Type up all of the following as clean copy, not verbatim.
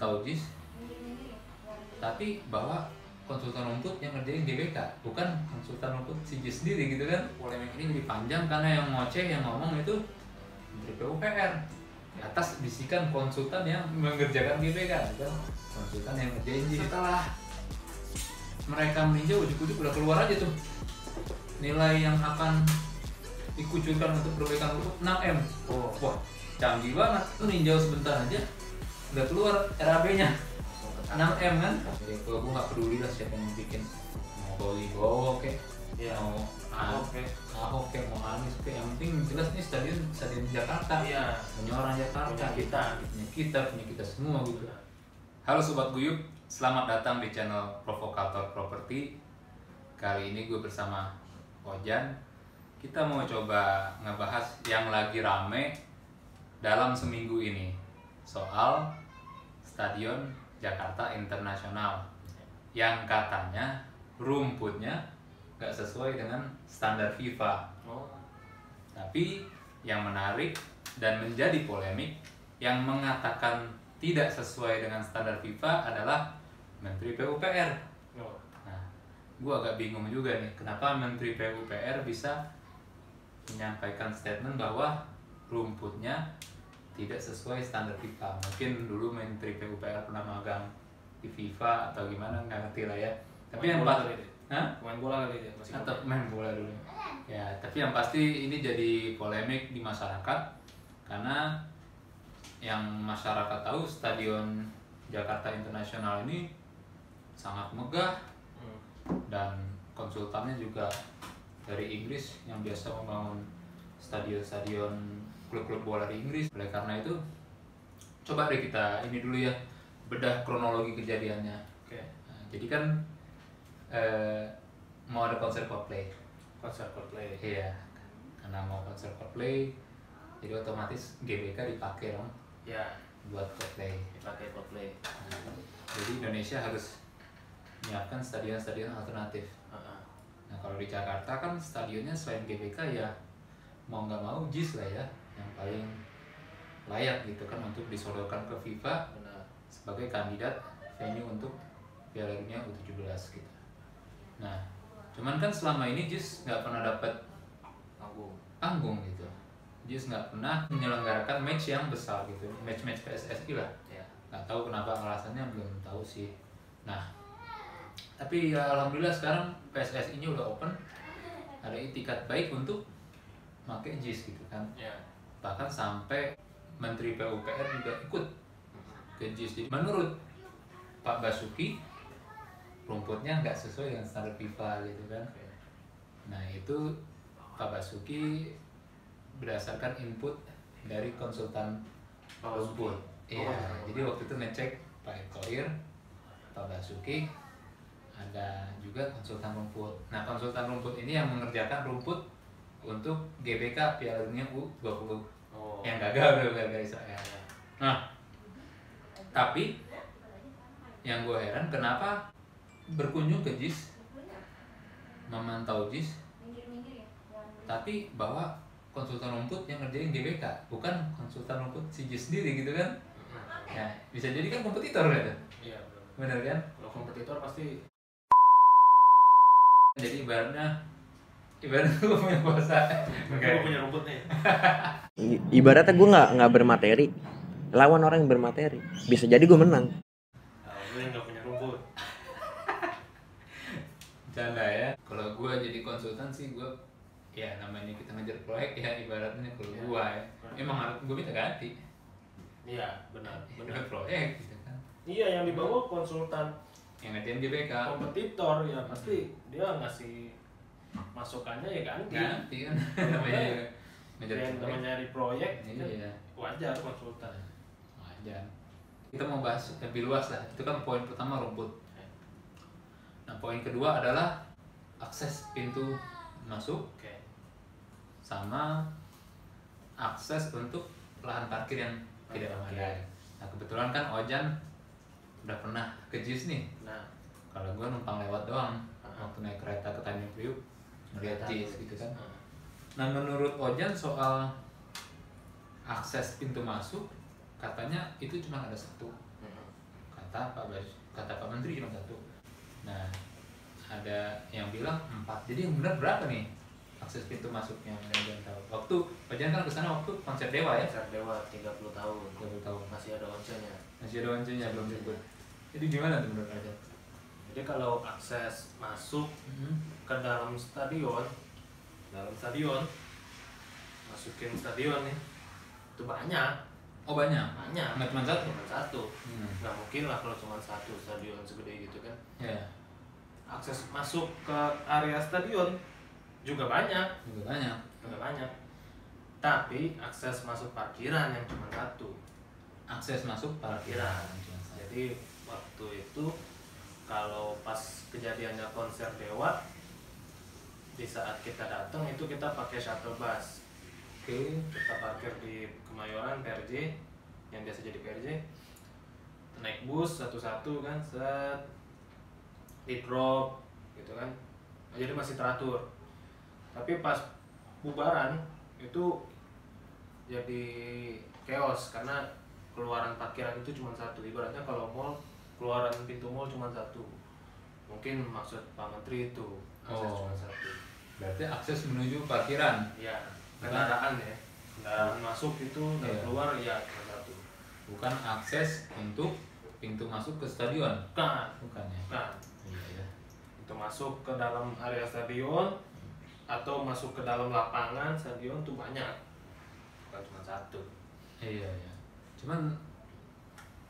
memantau JIS, tapi bahwa konsultan rumput yang ngerjain GBK, bukan konsultan rumput si JIS sendiri gitu kan. Polemik ini jadi panjang karena yang ngoceh, yang ngomong itu Menteri PUPR di atas bisikan konsultan yang mengerjakan GBK gitu. Konsultan yang ngerjain JIS. Setelah mereka meninjau, ujuk-ujuk udah keluar aja tuh nilai yang akan dikucurkan untuk perbaikan rumput 6M. Wah, canggih banget. Tuh ninjau sebentar aja udah keluar RAB-nya 6M kan. Jadi kalau gue nggak peduli lah siapa yang bikin, mau Bowo kayak mau Ahok kayak mau Anies kayak, yang penting jelas nih stadion Jakarta, punya orang Jakarta, punya kita semua gitu. Halo Sobat Guyup, selamat datang di channel Provokator Properti. Kali ini gue bersama Ojan. Kita mau coba ngebahas yang lagi rame dalam seminggu ini, soal Stadion Jakarta Internasional yang katanya rumputnya gak sesuai dengan standar FIFA. Tapi yang menarik dan menjadi polemik, yang mengatakan tidak sesuai dengan standar FIFA adalah Menteri PUPR. Nah, gue agak bingung juga nih, kenapa Menteri PUPR bisa menyampaikan statement bahwa rumputnya tidak sesuai standar FIFA. Mungkin dulu Menteri PUPR pernah magang di FIFA atau gimana, nggak ngerti lah ya. Tapi yang pasti, main bola kali dia masih atau main bola dulu. Ya, tapi yang pasti ini jadi polemik di masyarakat karena yang masyarakat tahu Stadion Jakarta Internasional ini sangat megah dan konsultannya juga dari Inggris yang biasa membangun stadion-stadion klub-klub bola di Inggris. Oleh karena itu, coba deh kita ini dulu ya, bedah kronologi kejadiannya. Nah, jadi kan mau ada konser Coldplay. Iya, karena mau konser Coldplay, jadi otomatis GBK dipakai dong. Ya, buat Coldplay. dipakai Coldplay. Nah, jadi Indonesia harus menyiapkan stadion-stadion alternatif. Nah, kalau di Jakarta kan stadionnya selain GBK ya mau nggak mau JIS lah ya yang paling layak gitu kan untuk disodorkan ke FIFA sebagai kandidat venue untuk Piala Dunia U17 gitu. Nah, cuman kan selama ini JIS nggak pernah dapat panggung gitu. JIS nggak pernah menyelenggarakan match yang besar gitu, match-match PSSI lah. Nggak tahu kenapa, alasannya belum tahu sih. Nah, tapi ya alhamdulillah sekarang PSSI-nya udah open, ada itikat baik untuk pakai JIS gitu kan. Bahkan sampai Menteri PUPR juga ikut ke JIS. Jadi menurut Pak Basuki, rumputnya nggak sesuai dengan standar FIFA gitu kan. Nah, itu Pak Basuki berdasarkan input dari konsultan rumput. Iya, jadi waktu itu ngecek Pak Erick Thohir, Pak Basuki, ada juga konsultan rumput. Nah, konsultan rumput ini yang mengerjakan rumput untuk GBK Piala Dunia U20 yang gagal Israel. Nah, tapi yang gue heran kenapa berkunjung ke JIS, memantau JIS, tapi bahwa konsultan rumput yang ngerjain GBK, bukan konsultan rumput si JIS sendiri gitu kan. Ya, bisa jadi kan kompetitor gitu. Iya, bener kan? kalau kompetitor pasti. Jadi ibaratnya gue punya kuasa, Gue punya rumput nih. Ibaratnya gue nggak bermateri, lawan orang yang bermateri, bisa jadi gue menang. Lu yang nggak punya rumput. Canda ya. Kalau gue jadi konsultan sih, gue ya namanya kita ngejar proyek ya, ibaratnya kalau gue ya emang harus gue minta ganti. Iya, benar. Proyek gitu kan. Iya, yang dibawa konsultan Yang ngerjain GBK. kompetitor ya pasti dia ngasih masukannya ya ganti kan. Namanya ngejar proyek. nyari proyek. Iya. Wajar konsultan. Wajar. Kita mau bahas lebih luas lah. Itu kan poin pertama, rumput. Nah, poin kedua adalah akses pintu masuk sama akses untuk lahan parkir yang tidak memadai. Nah, kebetulan kan Ojan udah pernah ke JIS nih. Nah, kalau gue numpang lewat doang waktu naik kereta ke Tanjung Priuk melihat JIS gitu kan. Nah, menurut Ojan soal akses pintu masuk, katanya itu cuma ada satu. kata Pak Menteri cuma satu. Nah, ada yang bilang 4. Jadi yang benar berapa nih akses pintu masuknya yang tahu? Waktu Pak Jan kan kesana waktu konser Dewa ya? Konser Dewa 30 tahun. 30 tahun. Masih ada once-nya. Masih ada wancanya belum disebut. Jadi gimana tuh menurut Anda? Jadi kalau akses masuk ke dalam stadion, masukin stadion nih, itu banyak. Oh banyak? Banyak. Nggak cuma satu? Cuma satu. Nggak mungkin lah kalau cuma satu stadion segede gitu kan. Ya. Akses masuk ke area stadion juga banyak. Juga banyak. Tapi akses masuk parkiran yang cuma satu. Akses masuk parkiran. Jadi waktu itu kalau pas kejadiannya konser Dewa, di saat kita datang itu kita pakai shuttle bus. Oke. Kita parkir di Kemayoran PRJ, yang biasa jadi PRJ. Naik bus satu-satu kan, set di drop gitu kan. Jadi masih teratur. Tapi pas bubaran itu jadi chaos karena keluaran parkiran itu cuma satu. Ibaratnya kalau mall, keluaran pintu mall cuma satu. Mungkin maksud Pak Menteri itu akses cuma satu. Berarti akses menuju parkiran. Ya, kendaraan ya. Kendaraan masuk itu dan keluar ya cuma satu. Bukan akses untuk pintu masuk ke stadion. Bukan ya. Nah, Iya. itu masuk ke dalam area stadion atau masuk ke dalam lapangan stadion tuh banyak. Bukan cuma satu. Iya. Cuman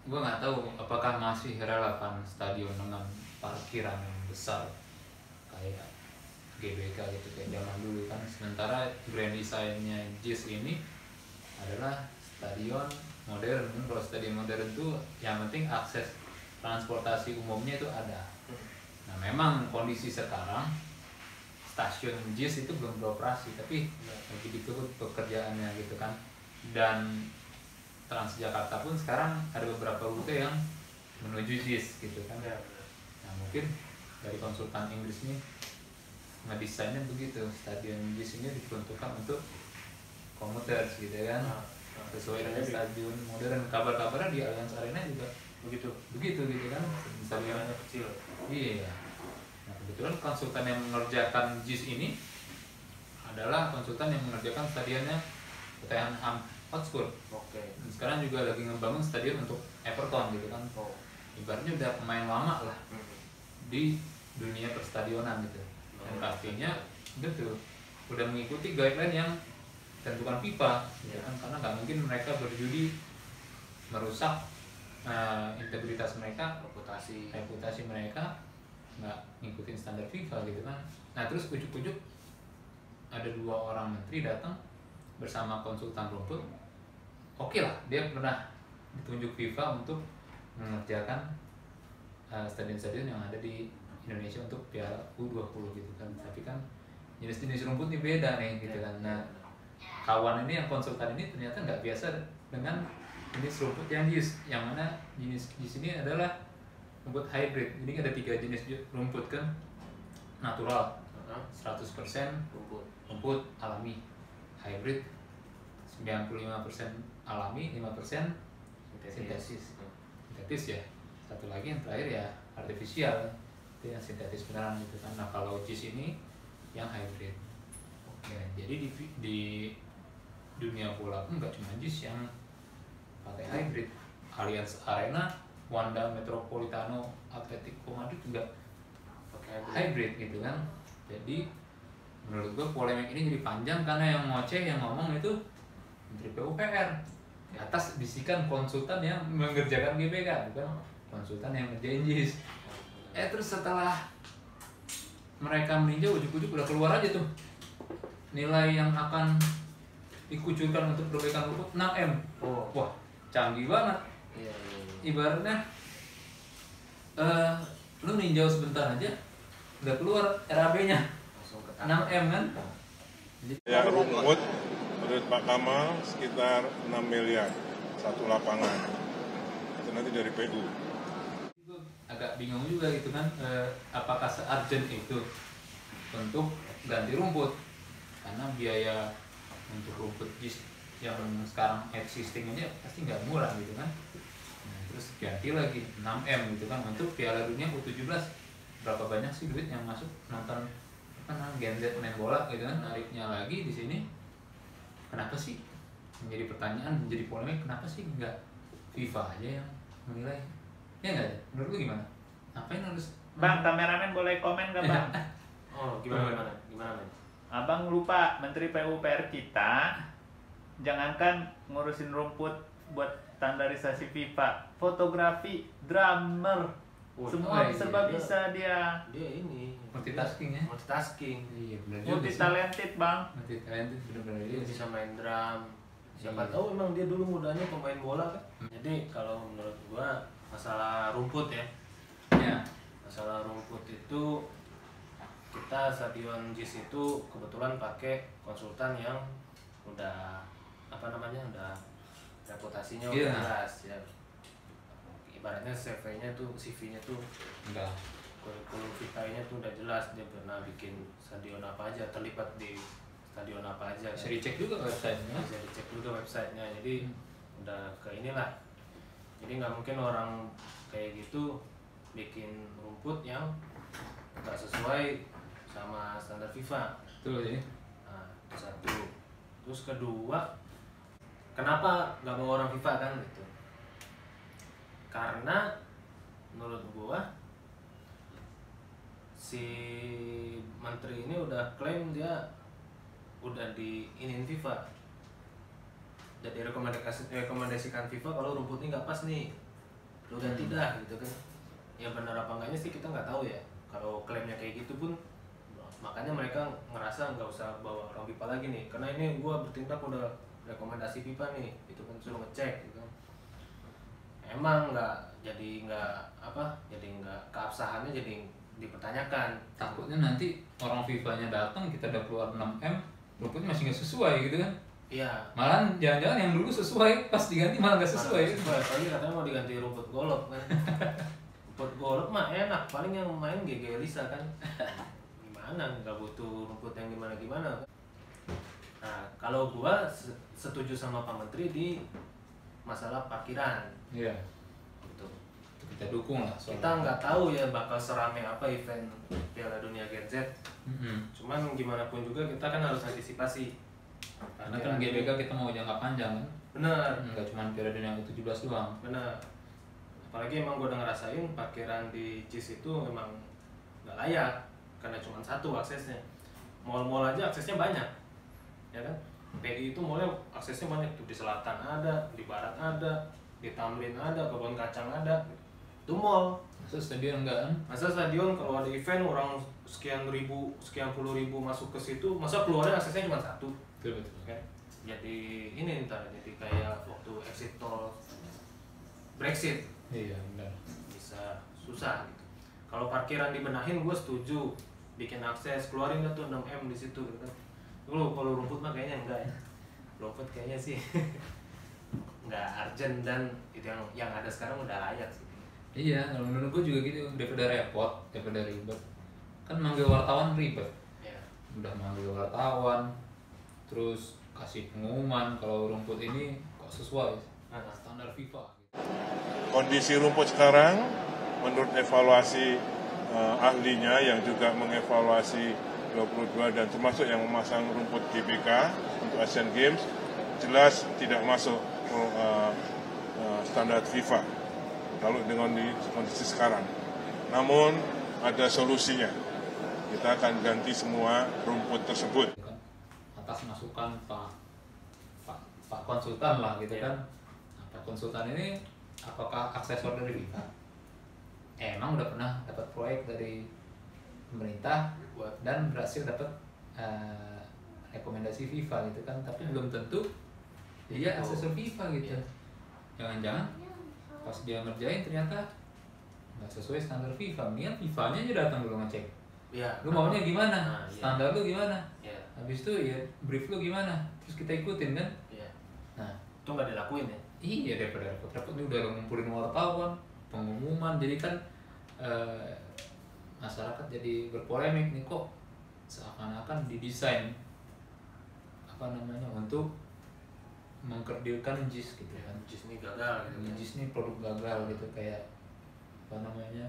gua nggak tahu apakah masih relevan stadion dengan parkiran yang besar kayak GBK gitu kayak zaman dulu kan. Sementara grand design-nya JIS ini adalah stadion modern. Kalau stadion modern tuh yang penting akses transportasi umumnya itu ada. Nah memang kondisi sekarang stasiun JIS itu belum beroperasi tapi lagi ditutup pekerjaannya gitu kan. Dan Transjakarta pun sekarang ada beberapa rute yang menuju JIS gitu kan. Nah mungkin dari konsultan Inggris ini ngedesainnya begitu, stadion JIS ini diperuntukkan untuk komuter gitu kan, sesuai dengan stadion modern. Kabar-kabarnya di Allianz Arena juga begitu gitu kan, stadionnya kecil. Iya. Nah kebetulan konsultan yang mengerjakan JIS ini adalah konsultan yang mengerjakan stadionnya Tottenham Hotspur. Oke. Sekarang juga lagi ngebangun stadion untuk Everton gitu kan. Ibaratnya udah pemain lama lah di dunia perstadionan gitu. Dan pastinya gitu udah mengikuti guideline yang tentukan FIFA gitu kan, karena nggak mungkin mereka berjudi merusak integritas mereka, reputasi mereka, nggak ngikutin standar FIFA gitu kan. Nah terus ujuk-ujuk ada 2 orang menteri datang bersama konsultan rumput. Oke lah, dia pernah ditunjuk FIFA untuk mengerjakan stadion-stadion yang ada di Indonesia untuk Piala U20 gitu kan. Tapi kan jenis-jenis rumput ini beda nih gitu kan. Nah kawan ini yang konsultan ini ternyata nggak biasa dengan jenis rumput yang JIS, yang mana jenis di sini adalah rumput hybrid. Jadi ada 3 jenis rumput kan, natural 100% rumput alami, hybrid 95% alami, 5% sintetis ya. Satu lagi yang terakhir ya artifisial, itu yang sintetis beneran gitu kan. Nah kalau JIS ini yang hybrid ya, jadi di dunia bola pun nggak cuma JIS yang pakai hybrid. Allianz Arena, Wanda Metropolitano Atletico Madrid juga pakai hybrid gitu kan. Jadi menurut gue polemik ini jadi panjang karena yang ngoceh, yang ngomong itu Menteri PUPR di atas bisikan konsultan yang mengerjakan GBK, bukan konsultan yang ngerjain JIS. Terus setelah mereka meninjau, ujuk-ujuk udah keluar aja tuh nilai yang akan dikucurkan untuk perbaikan rumput 6M. Wah canggih banget. Ibaratnya lu ninjau sebentar aja udah keluar RAB-nya 6M kan. Ya rumput menurut Pak Kamal sekitar 6 miliar satu lapangan. Itu nanti dari PU. Agak bingung juga gitu kan, apakah se-urgent itu untuk ganti rumput, karena biaya untuk rumput JIS yang sekarang existing aja pasti nggak murah gitu kan. Nah, terus ganti lagi 6M gitu kan untuk Piala Dunia U17. Berapa banyak sih duit yang masuk nonton apa namanya Gen Z main bola gitu kan, nariknya lagi di sini. Kenapa sih menjadi pertanyaan, menjadi polemik, kenapa sih nggak FIFA aja yang menilai? Ya nggak, menurut lu gimana? Ngapain harus Bang, kameramen boleh komen gak bang? Oh, gimana men? Abang lupa Menteri PUPR kita, jangankan ngurusin rumput buat standarisasi FIFA, fotografi, drummer, semua iya, serba iya. bisa dia. Dia ini multitasking ya? multitasking. Iya benar juga Multi sih. talented bang. Multi talented benar-benar Dia iya sih. bisa main drum. Siapa Iya. tahu emang dia dulu mudanya pemain bola kan. Jadi kalau menurut gua masalah rumput ya. Ya. Masalah rumput itu kita stadion JIS itu kebetulan pakai konsultan yang udah apa namanya udah reputasinya udah Iya. jelas ya. Ibaratnya CV-nya tuh Enggak. kurikulum vitae-nya tuh udah jelas, dia pernah bikin stadion apa aja, terlibat di stadion apa aja Bisa kan. dicek juga websitenya. Bisa dicek juga websitenya, jadi udah ke inilah. Jadi nggak mungkin orang kayak gitu bikin rumput yang nggak sesuai sama standar FIFA. Betul ya. Nah, itu satu. Terus kedua, kenapa nggak mau orang FIFA kan gitu? Karena menurut gua si menteri ini udah klaim dia udah diinin FIFA. Jadi rekomendasikan FIFA kalau rumput ini nggak pas nih, lu ganti dah gitu kan. Ya benar apa enggaknya sih kita nggak tahu ya. Kalau klaimnya kayak gitu pun, makanya mereka ngerasa nggak usah bawa orang FIFA lagi nih, karena ini gua bertindak udah rekomendasi FIFA nih, itu kan suruh ngecek gitu. Emang jadi nggak keabsahannya jadi dipertanyakan. Takutnya nanti orang FIFA-nya datang, kita udah keluar 6M, rumputnya masih nggak sesuai gitu kan. Iya. Malah jangan-jangan yang dulu sesuai, pas diganti malah nggak sesuai. Apalagi katanya mau diganti rumput golf kan. Rumput golf mah enak, paling yang main GG Lisa kan. Gimana, nggak butuh rumput yang gimana-gimana. Nah, kalau gua setuju sama Pak Menteri di masalah parkiran. Iya. Gitu. Kita dukung lah. soal- Kita nggak tahu ya bakal serame apa event Piala Dunia Gen Z. Cuman gimana pun juga kita kan harus antisipasi. Karena kan GBK kita mau jangka panjang kan. Bener, Nggak cuma Piala Dunia U17 doang. bener. Apalagi emang gue udah ngerasain parkiran di JIS itu emang nggak layak karena cuma satu aksesnya. Mall-mall aja aksesnya banyak, ya kan? PI itu mallnya aksesnya banyak tuh, di selatan ada, di barat ada, di Tamrin ada, Kebon Kacang ada. Itu mall. Masa stadion enggak kan? Masa stadion kalau ada event orang sekian puluh ribu masuk ke situ, masa keluarnya aksesnya cuma satu? Betul betul. Kan? Jadi ini ntar jadi kayak waktu exit tol Brexit Iya benar. bisa susah gitu. Kalau parkiran dibenahin gue setuju, bikin akses, keluarin dah tuh 6M di situ gitu kan. Lu kalau rumput mah kayaknya enggak ya. Rumput kayaknya sih nggak urgent, dan itu yang ada sekarang udah layak sih. Iya, kalau menurut gua juga gitu, daripada repot, daripada ribet. Kan manggil wartawan ribet. Ya. Udah manggil wartawan, terus kasih pengumuman kalau rumput ini kok sesuai standar FIFA. Kondisi rumput sekarang, menurut evaluasi ahlinya yang juga mengevaluasi 22 dan termasuk yang memasang rumput GBK untuk Asian Games, jelas tidak masuk standar FIFA kalau dengan kondisi sekarang. Namun ada solusinya. Kita akan ganti semua rumput tersebut. Kan atas masukan Pak konsultan lah gitu kan. Nah, Pak konsultan ini apakah aksesor dari FIFA? Emang udah pernah dapat proyek dari pemerintah dan berhasil dapat rekomendasi FIFA gitu kan, tapi belum tentu dia aksesor FIFA gitu. Jangan-jangan pas dia ngerjain ternyata nggak sesuai standar FIFA. Mendingan FIFA-nya aja datang dulu ngecek. Ya. Lu maunya gimana? Nah, iya. Standar lu gimana? Ya. Habis itu ya brief lu gimana? Terus kita ikutin kan? Ya. Nah, Itu nggak dilakuin ya. iya daripada repot-repot ini udah ngumpulin wartawan, pengumuman, jadi kan masyarakat jadi berpolemik nih, kok seakan-akan didesain apa namanya untuk mengkerdilkan JIS gitu kan. JIS ini gagal gitu kan. JIS ini produk gagal gitu, kayak apa namanya.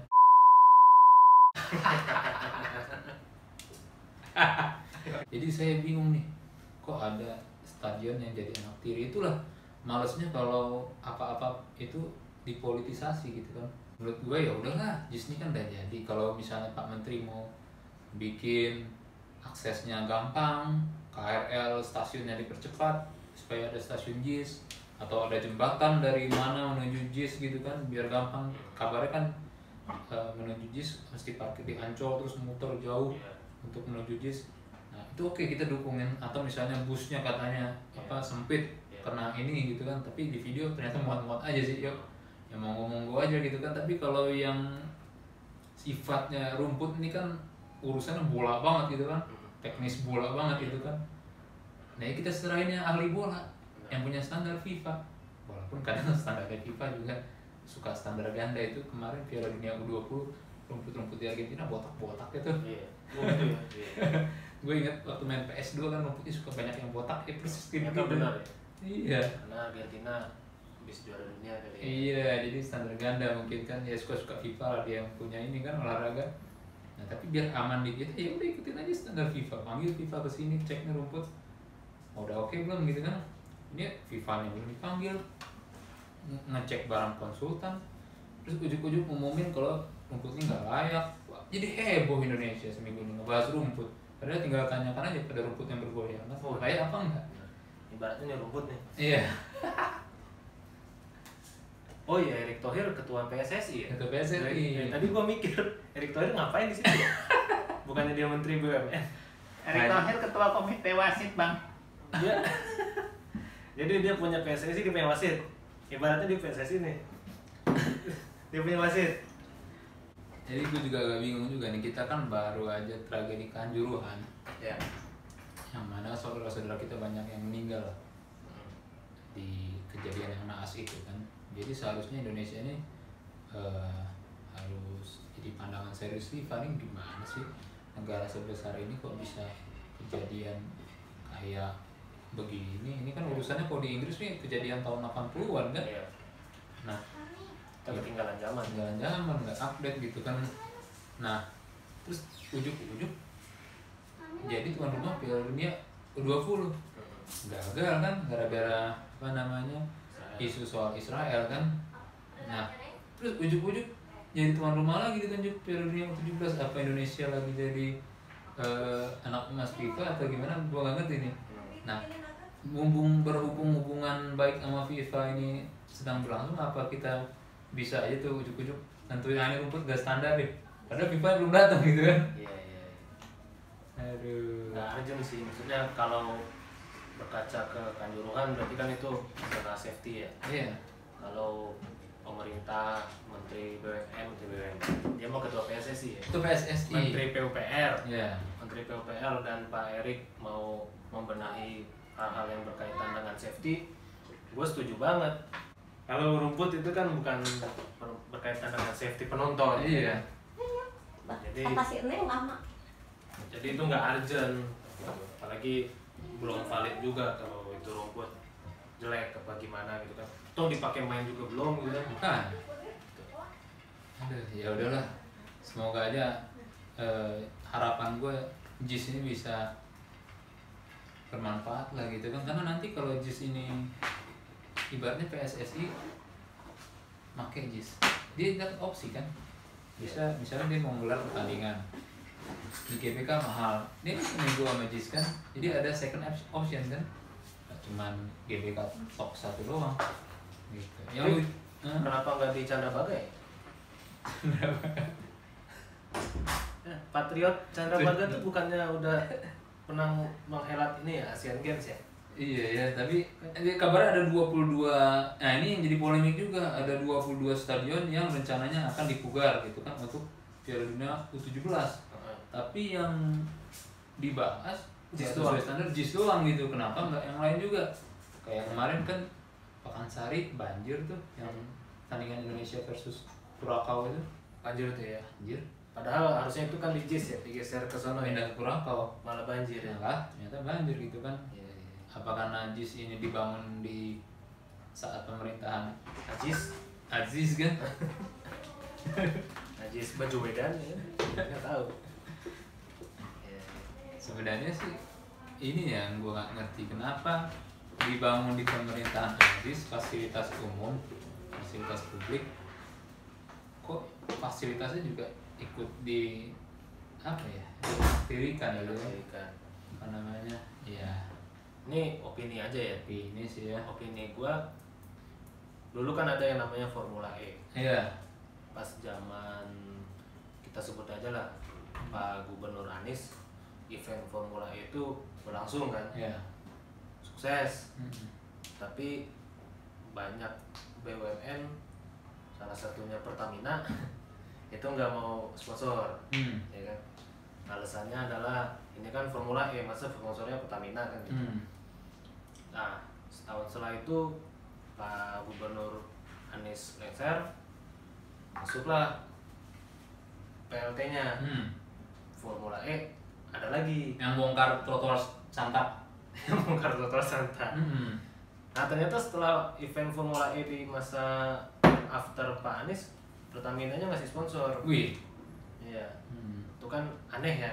Jadi saya bingung nih, kok ada stadion yang jadi anak tiri. Itulah malesnya kalau apa-apa itu dipolitisasi gitu kan. Menurut gue ya udahlah, JIS ini kan udah jadi. Kalau misalnya Pak Menteri mau bikin aksesnya gampang, KRL stasiunnya dipercepat supaya ada stasiun JIS, atau ada jembatan dari mana menuju JIS gitu kan, biar gampang. Kabarnya kan menuju JIS mesti parkir di Ancol terus muter jauh untuk menuju JIS. Nah itu oke, kita dukungin. Atau misalnya busnya katanya sempit karena ini gitu kan, tapi di video ternyata muat-muat aja sih. Yuk, yang mau ngomong gue aja gitu kan. Tapi kalau yang sifatnya rumput ini kan urusannya bola banget gitu kan, teknis bola banget gitu kan. Nah ya kita serahin yang ahli bola, yang punya standar FIFA. Walaupun kadang standar FIFA juga suka standar ganda. Itu kemarin Piala Dunia U20 rumput-rumput di Argentina botak-botak itu. Iya. Oh, gitu ya. Iya. Gue ingat waktu main PS2 kan rumputnya suka banyak yang botak, persis Itu gitu. benar ya. Iya. Karena Argentina habis juara dunia kali ya. Iya, jadi standar ganda mungkin kan, ya suka-suka FIFA lah dia yang punya ini kan olahraga. Nah tapi biar aman di kita, ya udah ikutin aja standar FIFA. Panggil FIFA ke sini, cek nih rumput udah oke belum gitu kan. Ini FIFA-nya belum dipanggil, ngecek barang konsultan, terus ujuk-ujuk umumin kalau rumputnya nggak layak. Wah, jadi heboh Indonesia seminggu ini ngebahas rumput. Padahal tinggal tanyakan aja pada rumput yang bergoyang, layak apa enggak? Ibaratnya ini rumput nih. Iya. Oh iya, Erick Thohir ketua PSSI ya? Ketua PSSI. Tadi gua mikir, Erick Thohir ngapain di situ ya? Bukannya dia menteri BUMN? Erick Thohir ketua komite wasit bang. Dia, jadi dia punya PSSI, dia punya wasit. Ibaratnya dia PSSI nih. Dia punya wasit. Jadi gue juga agak bingung juga nih, kita kan baru aja tragedi Kanjuruhan. Ya. Yang mana saudara-saudara kita banyak yang meninggal di kejadian yang naas itu kan. Jadi seharusnya Indonesia ini harus jadi pandangan serius FIFA. Ini gimana sih negara sebesar ini kok bisa kejadian kayak begini. Ini kan urusannya kalau di Inggris nih kejadian tahun 80-an kan. Iya. Nah, Kita ketinggalan zaman. jalan-jalan nggak update gitu kan. Nah terus ujuk-ujuk jadi tuan rumah Piala Dunia U20 gagal kan, gara-gara apa namanya isu soal Israel kan. Nah terus ujuk-ujuk jadi tuan rumah lagi ditunjuk Piala Dunia U17. Apa Indonesia lagi jadi anak emas FIFA atau gimana, gua nggak ngerti nih. Nah berhubung hubungan baik sama FIFA ini sedang berlangsung, apa kita bisa aja tuh ujuk-ujuk tentuin ini rumput gak standar deh, padahal FIFA belum datang gitu kan. Iya, iya. Aduh. Nggak urgent sih, maksudnya kalau berkaca ke Kanjuruhan berarti kan itu masalah safety ya. Iya. Kalau pemerintah, Menteri BUMN, dia mau ketua PSSI ya. Itu PSSI. Menteri PUPR, Iya. Menteri PUPR dan Pak Erick mau membenahi hal-hal yang berkaitan dengan safety, gue setuju banget. Kalau rumput itu kan bukan berkaitan dengan safety penonton. Iya. Jadi Kasih neng lama. Jadi itu nggak urgent, gitu. Apalagi belum valid juga kalau itu rumput jelek apa gimana gitu kan. Toh dipakai main juga belum gitu kan. Bukan. Aduh, ya udahlah. Semoga aja harapan gue JIS ini bisa bermanfaat lah gitu kan. Karena nanti kalau JIS ini ibaratnya PSSI pakai JIS, dia dapat opsi kan. Bisa misalnya dia mau gelar pertandingan di GBK mahal, dia kan seminggu sama JIS kan, jadi ada second option kan, nggak cuman GBK top 1 doang gitu. Yang Kenapa nggak di Chandra Bagai? Patriot Chandra Bagai tuh bukannya udah pernah menghelat ini ya Asian Games ya? Iya ya, tapi kabarnya ada 22. Nah, ini yang jadi polemik juga, ada 22 stadion yang rencananya akan dipugar gitu kan untuk Piala Dunia U17. Tapi yang dibahas JIS sesuai doang. standar JIS doang gitu. Kenapa nggak yang lain juga? Kayak kemarin kan Pakansari banjir tuh, yang tandingan Indonesia versus Kurakau itu. Banjir tuh ya. Banjir. Padahal harusnya itu kan di JIS ya, digeser ke sana ya. Pindah ke Kurakau. Malah banjir ya. Nah, ternyata banjir gitu kan. Iya, iya. apakah Najis ini dibangun di saat pemerintahan Aziz kan? Najis Baswedan ya, nggak tahu. Sebenarnya sih ini yang gue nggak ngerti kenapa dibangun di pemerintahan Aziz fasilitas umum, fasilitas publik, kok fasilitasnya juga ikut di apa ya? Dirikan gitu kan? Apa namanya? Ya. Ini opini aja ya. Ini sih ya. Opini gua dulu kan ada yang namanya Formula E. Iya. Pas zaman kita sebut aja lah Pak Gubernur Anies, event Formula E itu berlangsung kan. Iya. Sukses. Tapi banyak BUMN, salah satunya Pertamina itu nggak mau sponsor, ya kan? Alasannya adalah ini kan Formula E, masa sponsornya Pertamina kan gitu. Nah, setahun setelah itu Pak Gubernur Anies lengser, masuklah PLT-nya. Formula E ada lagi Yang bongkar trotoar Santap. yang bongkar trotoar Santa. Nah, ternyata setelah event Formula E di masa after Pak Anies, Pertamina-nya ngasih sponsor. Wih. Iya. Itu kan aneh ya.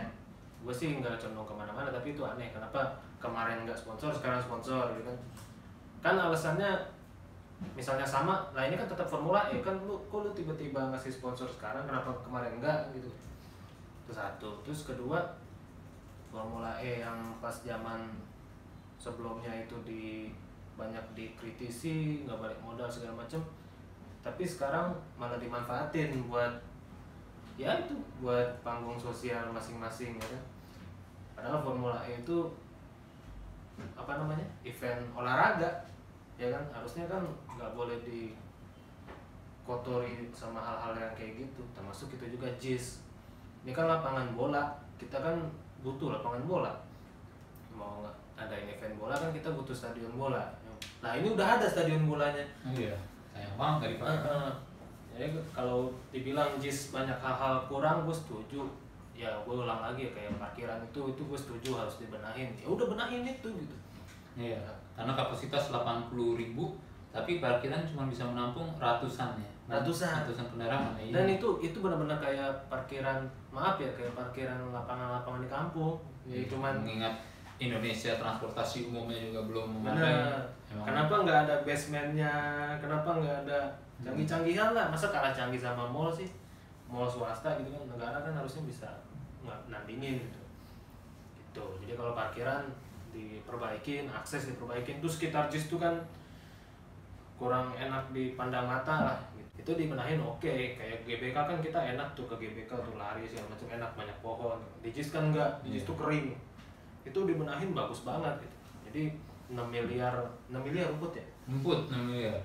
Gue sih nggak condong kemana-mana, tapi itu aneh. Kenapa kemarin nggak sponsor, sekarang sponsor gitu kan? Kan alasannya misalnya sama, nah ini kan tetap Formula E kan, kok lu tiba-tiba ngasih sponsor sekarang, kenapa kemarin enggak gitu? Itu satu. Terus kedua, Formula E yang pas zaman sebelumnya itu banyak dikritisi, nggak balik modal segala macem, tapi sekarang malah dimanfaatin buat ya itu buat panggung sosial masing-masing ya kan. Padahal Formula E itu apa namanya, event olahraga ya kan, harusnya kan nggak boleh dikotori sama hal-hal yang kayak gitu. Termasuk itu juga JIS, ini kan lapangan bola, kita kan butuh lapangan bola. Mau nggak ada event bola kan kita butuh stadion bola. Nah ini udah ada stadion bolanya. Iya. Sayang banget nggak dipakai. Jadi kalau dibilang JIS banyak hal-hal kurang, gue setuju. Ya gue ulang lagi ya, kayak parkiran itu gue setuju harus dibenahin. Ya udah benahin itu gitu. Iya. Karena kapasitas 80.000, tapi parkiran cuma bisa menampung ratusan ya. Ratusan kendaraan. Iya. Dan itu benar-benar kayak parkiran, maaf ya, kayak parkiran lapangan-lapangan di kampung. Ya cuman mengingat Indonesia transportasi umumnya juga belum memadai. benar. Kenapa nggak ada basementnya? Kenapa nggak ada canggih-canggihan lah? Masa kalah canggih sama mall sih? Mall swasta gitu kan, negara kan harusnya bisa nandingin gitu. Gitu. Jadi kalau parkiran diperbaikin, akses diperbaikin, terus sekitar JIS itu kan kurang enak dipandang mata lah. Gitu. Itu dibenahin oke. Kayak GBK kan kita enak tuh ke GBK tuh lari segala macam enak, banyak pohon. Di JIS kan enggak, di JIS tuh kering. Itu dibenahin bagus banget gitu. Jadi 6 miliar rumput ya? Rumput 6 miliar.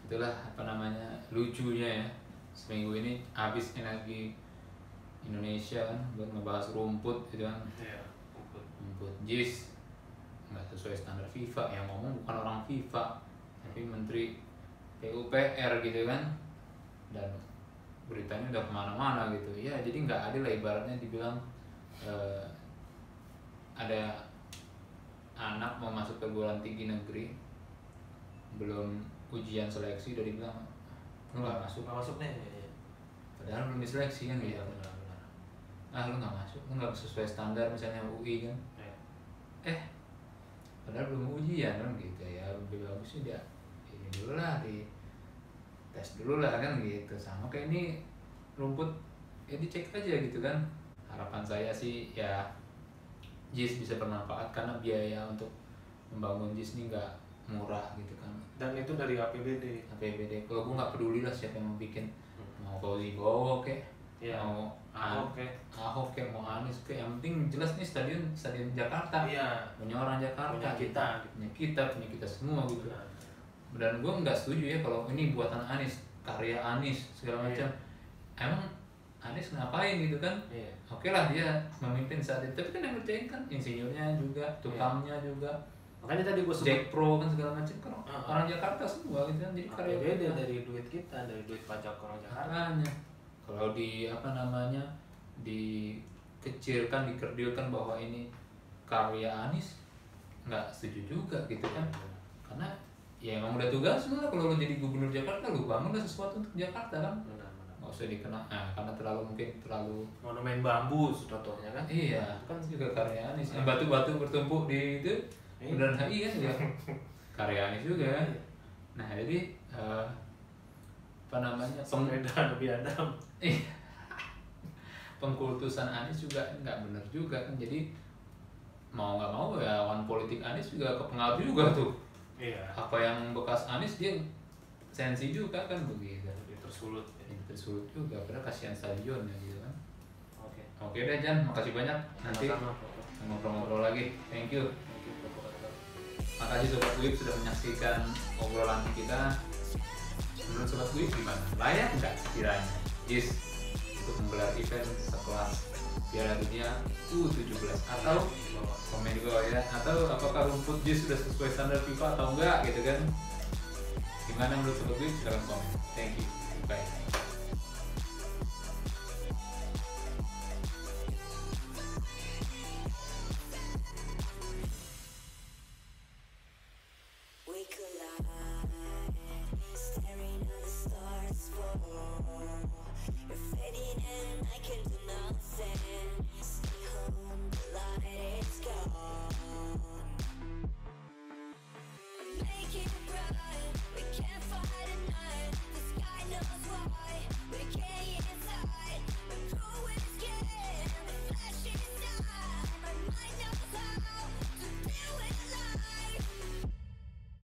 Itulah apa namanya lucunya ya. Seminggu ini habis energi Indonesia kan buat ngebahas rumput gitu kan. Iya, Rumput JIS nggak sesuai standar FIFA, yang ngomong bukan orang FIFA tapi Menteri PUPR gitu kan, dan beritanya udah kemana-mana gitu ya. Jadi nggak adil lah ibaratnya dibilang ada anak mau masuk perguruan tinggi negeri belum ujian seleksi udah dibilang lu nggak masuk nih. padahal belum diseleksi kan gitu. Lu nggak masuk, lu nggak sesuai standar misalnya UI kan. Padahal belum ujian kan gitu ya. Lebih bagusnya dia ini dulu lah, di tes dulu lah kan gitu. Sama kayak ini rumput ya dicek aja gitu kan. Harapan saya sih ya JIS bisa bermanfaat, karena biaya untuk membangun JIS ini nggak murah gitu kan. Dan itu dari APBD. Kalau gue nggak peduli lah siapa yang mau bikin, mau Fauzi Bowo kek, Iya. mau Ahok kek, mau Anies kek, yang penting jelas nih stadion Jakarta. Iya. Punya orang Jakarta. Punya punya kita semua gitu. Dan gue nggak setuju ya kalau ini buatan Anies, karya Anies segala macam. Emang Anies ngapain gitu kan? Iya. Oke lah dia memimpin saat itu, tapi kan yang ngerjain kan insinyurnya juga, tukangnya juga. Makanya tadi gue sebut Jack Pro kan segala macam kan orang Jakarta semua gitu kan. Jadi karya APBD kita. dari duit kita, dari duit pajak orang Jakarta. Makanya kalau di apa namanya dikecilkan, dikerdilkan bahwa ini karya Anies, nggak setuju juga gitu kan, karena ya emang udah tugas lu lah kalau lo jadi gubernur Jakarta, lu bangunlah sesuatu untuk Jakarta kan, Benar. nggak usah dikenal, karena mungkin terlalu Monumen bambu contohnya kan. iya itu kan juga karya Anies, batu-batu bertumpuk di itu Bundaran HI kan ya karya Anies juga. Nah jadi apa namanya Sepeda Nabi Adam. pengkultusan Anies juga nggak benar juga kan, jadi mau nggak mau ya lawan politik Anies juga kepengaruh juga tuh, Iya. apa yang bekas Anies dia sensi juga kan begitu, Jadi tersulut. jadi tersulut juga, padahal kasihan stadion ya gitu kan. Oke. Oke deh Jan, makasih banyak, nanti Sama-sama. ngobrol-ngobrol lagi, thank you. Thank you, Provokator. Makasih Sobat Wib sudah menyaksikan obrolan kita. Menurut Sobat Wib gimana? Layak nggak kiranya JIS untuk menggelar event sekelas Piala Dunia U17? Atau komen di bawah ya, atau apakah rumput JIS sudah sesuai standar FIFA atau enggak gitu kan? Gimana menurut Sobat Wib? Silahkan komen. Thank you. Bye. We collide, staring at the stars fall. You're fading and I can deny.